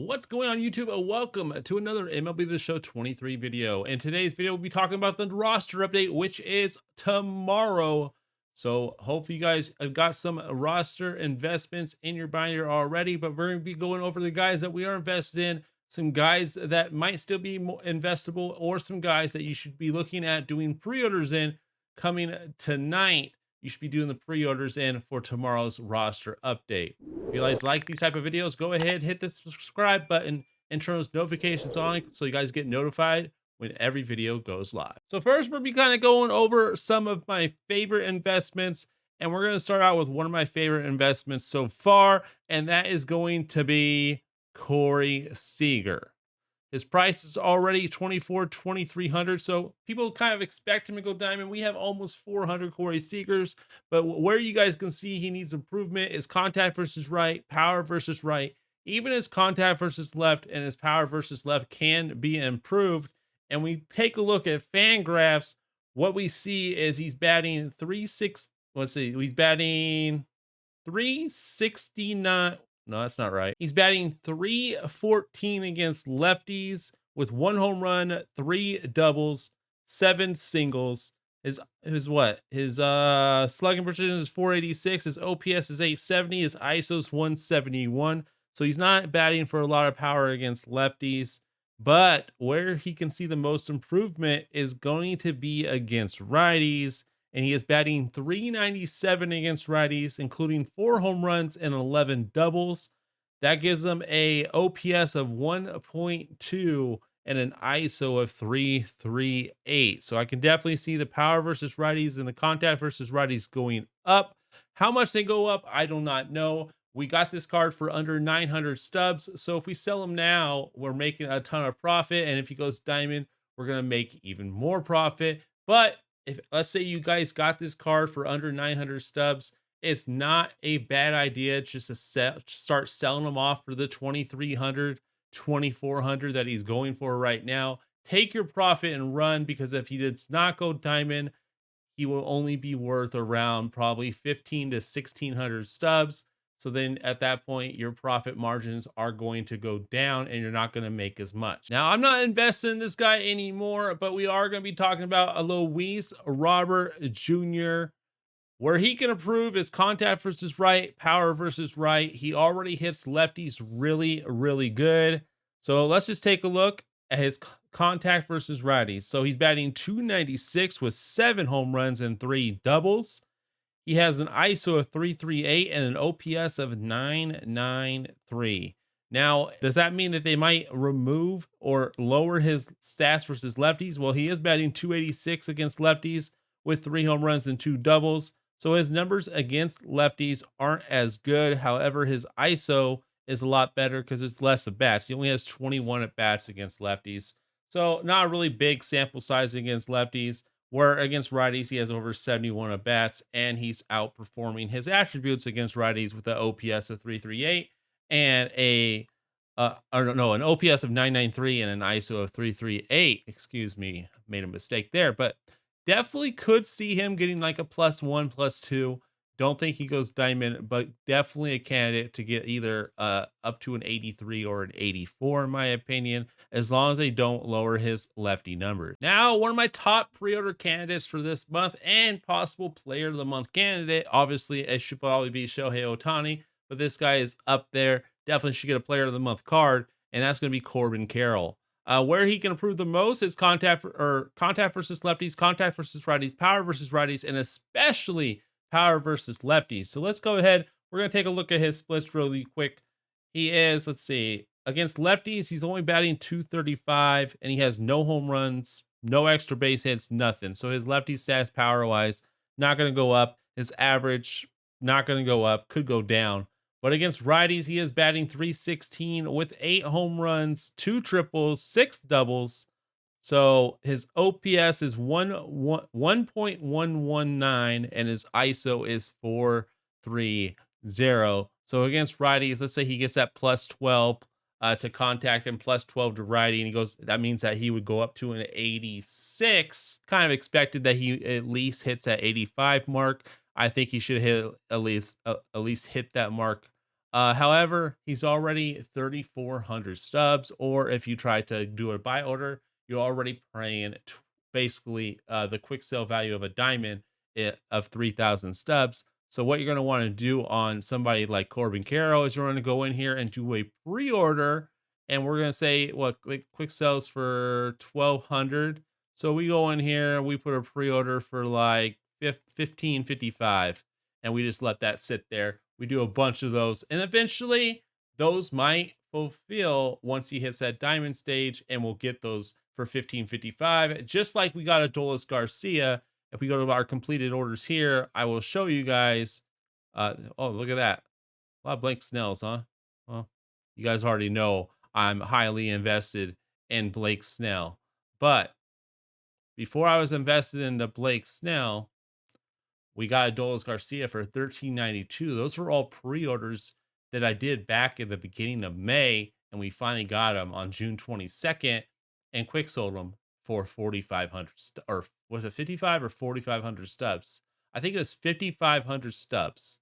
What's going on YouTube? Welcome to another MLB The Show 23 video. In today's video, we'll be talking about the roster update, which is tomorrow. So hopefully you guys have got some roster investments in your binder already, but we're going to be going over the guys that we are invested in, some guys that might still be more investable, or some guys that you should be looking at doing pre-orders in coming tonight. You should be doing the pre-orders in for tomorrow's roster update. If you guys like these type of videos, go ahead, hit the subscribe button and turn those notifications on so you guys get notified when every video goes live. So first, we'll be kind of going over some of my favorite investments, and we're going to start out with one of my favorite investments so far, and that is going to be Corey Seager. His price is already 2,300, so people kind of expect him to go diamond. We have almost 400 Corey Seagers, but where you guys can see he needs improvement is contact versus right, power versus right. Even his contact versus left and his power versus left can be improved. And we take a look at Fangraphs. What we see is he's batting 3-6. Let's see, he's batting 369. No, that's not right. He's batting 314 against lefties with 1 home run, 3 doubles, 7 singles. His slugging precision is 486. His OPS is 870. His ISO is 171. So he's not batting for a lot of power against lefties. But where he can see the most improvement is going to be against righties. And he is batting 397 against righties, including 4 home runs and 11 doubles. That gives him a OPS of 1.2 and an ISO of 338. So I can definitely see the power versus righties and the contact versus righties going up. How much they go up, I do not know. We got this card for under 900 stubs. So if we sell him now, we're making a ton of profit. And if he goes diamond, we're going to make even more profit. But if let's say you guys got this card for under 900 stubs, it's not a bad idea just to start selling them off for the 2,300, 2,400 that he's going for right now. Take your profit and run, because if he does not go diamond, he will only be worth around probably 15 to 1,600 stubs. So then at that point, your profit margins are going to go down and you're not going to make as much. Now, I'm not investing in this guy anymore, but we are going to be talking about Luis Robert Jr., where he can improve his contact versus right, power versus right. He already hits lefties really, really good. So let's just take a look at his contact versus righties. So he's batting 296 with 7 home runs and 3 doubles. He has an ISO of 338 and an OPS of 993. Now, does that mean that they might remove or lower his stats versus lefties? Well, he is batting 286 against lefties with 3 home runs and 2 doubles. So his numbers against lefties aren't as good. However, his ISO is a lot better because it's less at bats. He only has 21 at bats against lefties. So not a really big sample size against lefties. Where against righties, he has over 71 at bats, and he's outperforming his attributes against righties with an OPS of 338 and an OPS of 993 and an ISO of 338. Excuse me, made a mistake there, but definitely could see him getting like a +1, +2. Don't think he goes diamond, but definitely a candidate to get either up to an 83 or an 84, in my opinion, as long as they don't lower his lefty numbers. Now, one of my top pre-order candidates for this month and possible player of the month candidate, obviously, it should probably be Shohei Ohtani, but this guy is up there. Definitely should get a player of the month card, and that's going to be Corbin Carroll. Where he can improve the most is contact versus lefties, contact versus righties, power versus righties, and especially power versus lefties. So let's go ahead. We're going to take a look at his splits really quick. He is, let's see, against lefties, he's only batting 235, and he has no home runs, no extra base hits, nothing. So his lefty stats power-wise, not going to go up. His average, not going to go up, could go down. But against righties, he is batting 316 with 8 home runs, 2 triples, 6 doubles. So his OPS is 1.119 and his ISO is 430. So against righties, let's say he gets that +12 to contact and +12 to righty, and he goes, that means that he would go up to an 86. Kind of expected that he at least hits that 85 mark. I think he should hit at least hit that mark However, he's already 3,400 stubs, or if you try to do a buy order, you're already paying basically the quick sale value of a diamond of 3,000 stubs. So what you're going to want to do on somebody like Corbin Carroll is you're going to go in here and do a pre-order, and we're going to say what quick sells for 1,200. So we go in here, we put a pre-order for like 1555, and we just let that sit there. We do a bunch of those, and eventually those might fulfill once he hits that diamond stage, and we'll get those for 1555. Just like we got Adolis Garcia. If we go to our completed orders here, I will show you guys. Oh, look at that. A lot of blank Snells, huh? Well, you guys already know I'm highly invested in Blake Snell. But before I was invested into Blake Snell, we got Adolis Garcia for $13.92. Those were all pre-orders that I did back at the beginning of May, and we finally got them on June 22nd and quick sold them for 4,500 or was it 55 or 4,500 stubs? I think it was 5,500 stubs.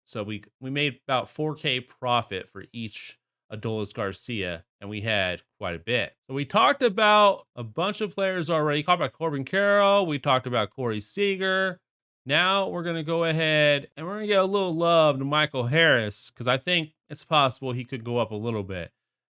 So we made about 4K profit for each Adolis Garcia, and we had quite a bit. So we talked about a bunch of players already. Talked about Corbin Carroll. We talked about Corey Seager. Now we're going to go ahead and we're going to get a little love to Michael Harris, because I think it's possible he could go up a little bit.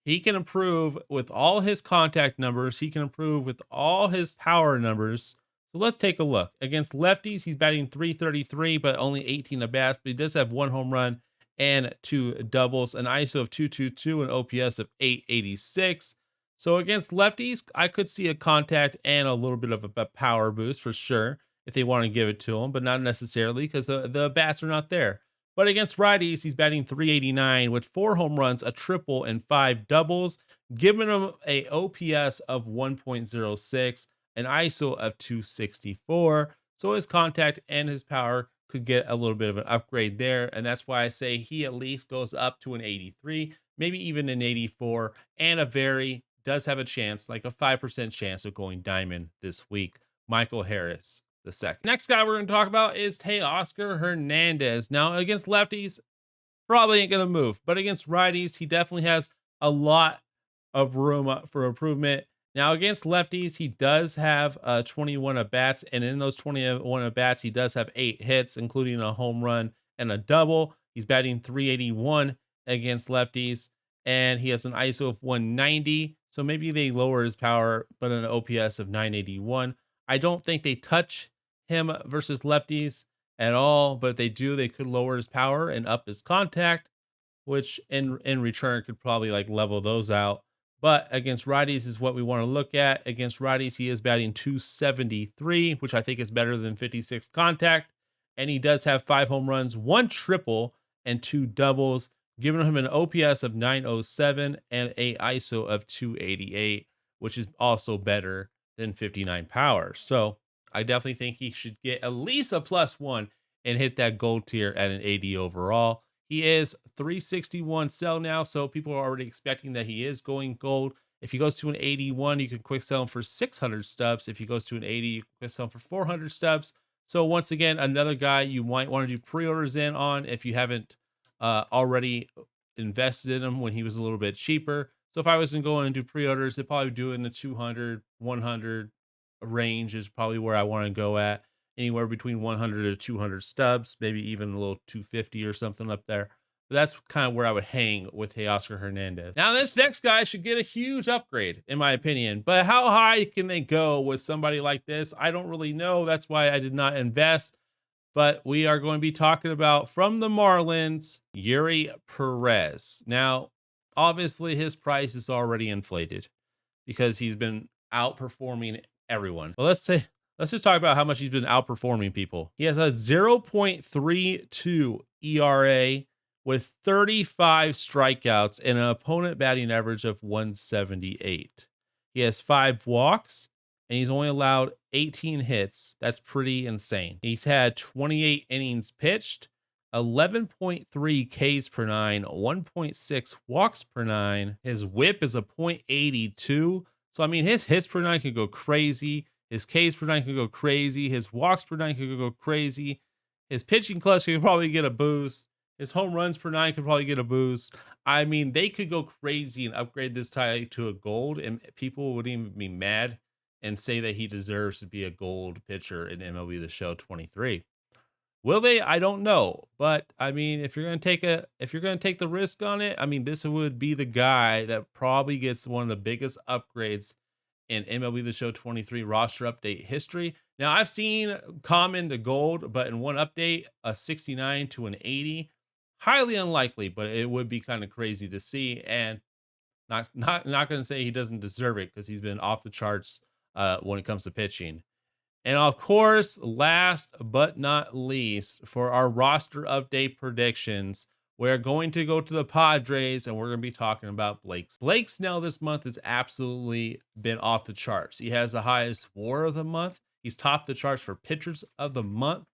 He can improve with all his contact numbers. He can improve with all his power numbers. So let's take a look. Against lefties, he's batting .333, but only 18 at bats. But he does have 1 home run and 2 doubles, an ISO of 222, an OPS of 886. So against lefties, I could see a contact and a little bit of a power boost for sure if they want to give it to him, but not necessarily because the bats are not there. But against righties, he's batting .389 with 4 home runs, a triple, and 5 doubles, giving him a OPS of 1.06, an ISO of 264. So his contact and his power could get a little bit of an upgrade there. And that's why I say he at least goes up to an 83, maybe even an 84, and does have a chance, like a 5% chance of going diamond this week. Michael Harris the second. Next guy we're going to talk about is Teoscar Hernandez. Now, against lefties, probably ain't going to move, but against righties, he definitely has a lot of room for improvement. Now, against lefties, he does have 21 at-bats, and in those 21 at-bats, he does have 8 hits, including a home run and a double. He's batting .381 against lefties, and he has an ISO of 190, so maybe they lower his power, but an OPS of 981. I don't think they touch him versus lefties at all, but if they do, they could lower his power and up his contact, which in return could probably like level those out. But against righties is what we want to look at. Against righties, he is batting .273, which I think is better than 56 contact. And he does have 5 home runs, 1 triple, and 2 doubles, giving him an OPS of 907 and a ISO of 288, which is also better than 59 power. So I definitely think he should get at least a +1 and hit that gold tier at an 80 overall. He is 361 sell now, so people are already expecting that he is going gold. If he goes to an 81, you can quick sell him for 600 stubs. If he goes to an 80, you can quick sell him for 400 stubs. So once again, another guy you might want to do pre-orders in on if you haven't already invested in him when he was a little bit cheaper. So if I was to go in and do pre-orders, they'd probably do it in the 200, 100 range is probably where I want to go at. Anywhere between 100 to 200 stubs, maybe even a little 250 or something up there. But that's kind of where I would hang with Teoscar Hernandez. Now, this next guy should get a huge upgrade, in my opinion. But how high can they go with somebody like this? I don't really know. That's why I did not invest. But we are going to be talking about, from the Marlins, Yuri Perez. Now, obviously, his price is already inflated because he's been outperforming everyone. But let's just talk about how much he's been outperforming people. He has a 0.32 ERA with 35 strikeouts and an opponent batting average of 178. He has 5 walks and he's only allowed 18 hits. That's pretty insane. He's had 28 innings pitched, 11.3 Ks per 9, 1.6 walks per 9. His whip is a .82. So, I mean, his hits per 9 could go crazy. His Ks per 9 could go crazy. His walks per 9 could go crazy. His pitching clutch could probably get a boost. His home runs per 9 could probably get a boost. I mean, they could go crazy and upgrade this guy to a gold, and people wouldn't even be mad and say that he deserves to be a gold pitcher in MLB The Show 23. Will they? I don't know. But I mean, if you're gonna take the risk on it, I mean, this would be the guy that probably gets one of the biggest upgrades in MLB The Show 23 roster update history. Now, I've seen common to gold, but in one update, a 69 to an 80. Highly unlikely, but it would be kind of crazy to see. And not gonna say he doesn't deserve it because he's been off the charts when it comes to pitching. And of course, last but not least, for our roster update predictions, we're going to go to the Padres and we're going to be talking about Blake Snell this month has absolutely been off the charts. He has the highest WAR of the month. He's topped the charts for pitchers of the month.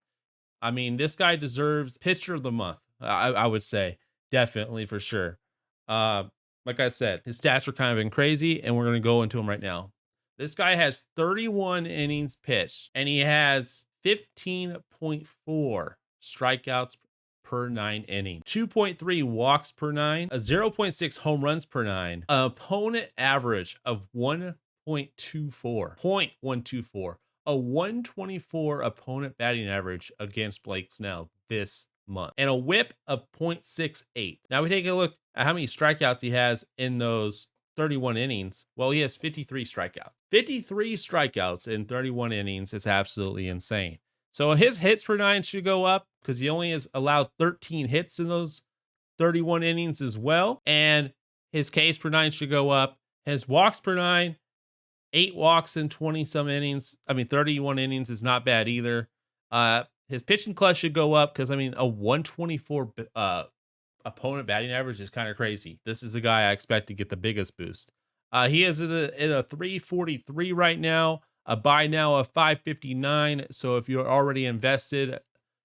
I mean, this guy deserves pitcher of the month. I would say definitely for sure. Like I said, his stats are kind of been crazy, and we're going to go into them right now. This guy has 31 innings pitched, and he has 15.4 strikeouts per 9 innings, 2.3 walks per 9, a 0.6 home runs per 9, an opponent average of 1.24, a 124 opponent batting average against Blake Snell this month, and a whip of 0.68. Now we take a look at how many strikeouts he has in those 31 innings. Well, he has 53 strikeouts. 53 strikeouts in 31 innings is absolutely insane. So his hits per 9 should go up because he only has allowed 13 hits in those 31 innings as well. And his Ks per 9 should go up. His walks per 9, 8 walks in 20 some innings. I mean, 31 innings is not bad either. His pitching clutch should go up because, I mean, a 124 opponent batting average is kind of crazy. This is a guy I expect to get the biggest boost. He is at a 343 right now, a buy now of 559. So if you're already invested,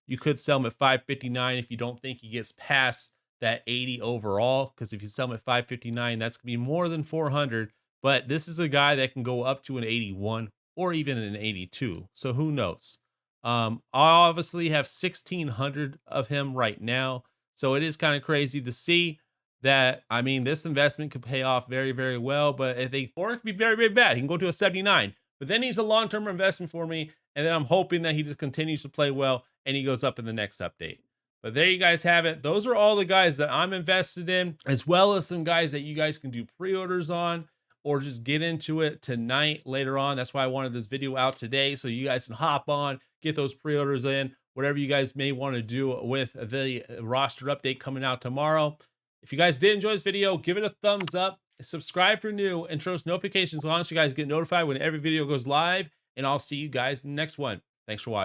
you could sell him at 559 if you don't think he gets past that 80 overall. Because if you sell him at 559, that's gonna be more than 400. But this is a guy that can go up to an 81 or even an 82. So who knows? I obviously have 1,600 of him right now. So it is kind of crazy to see that. I mean, this investment could pay off very, very well, but or it could be very, very bad. He can go to a 79, but then he's a long-term investment for me. And then I'm hoping that he just continues to play well and he goes up in the next update. But there you guys have it. Those are all the guys that I'm invested in, as well as some guys that you guys can do pre-orders on or just get into it tonight later on. That's why I wanted this video out today, so you guys can hop on, get those pre-orders in, whatever you guys may want to do with the roster update coming out tomorrow. If you guys did enjoy this video, give it a thumbs up, subscribe for new, and turn those notifications on so you guys get notified when every video goes live. And I'll see you guys in the next one. Thanks for watching.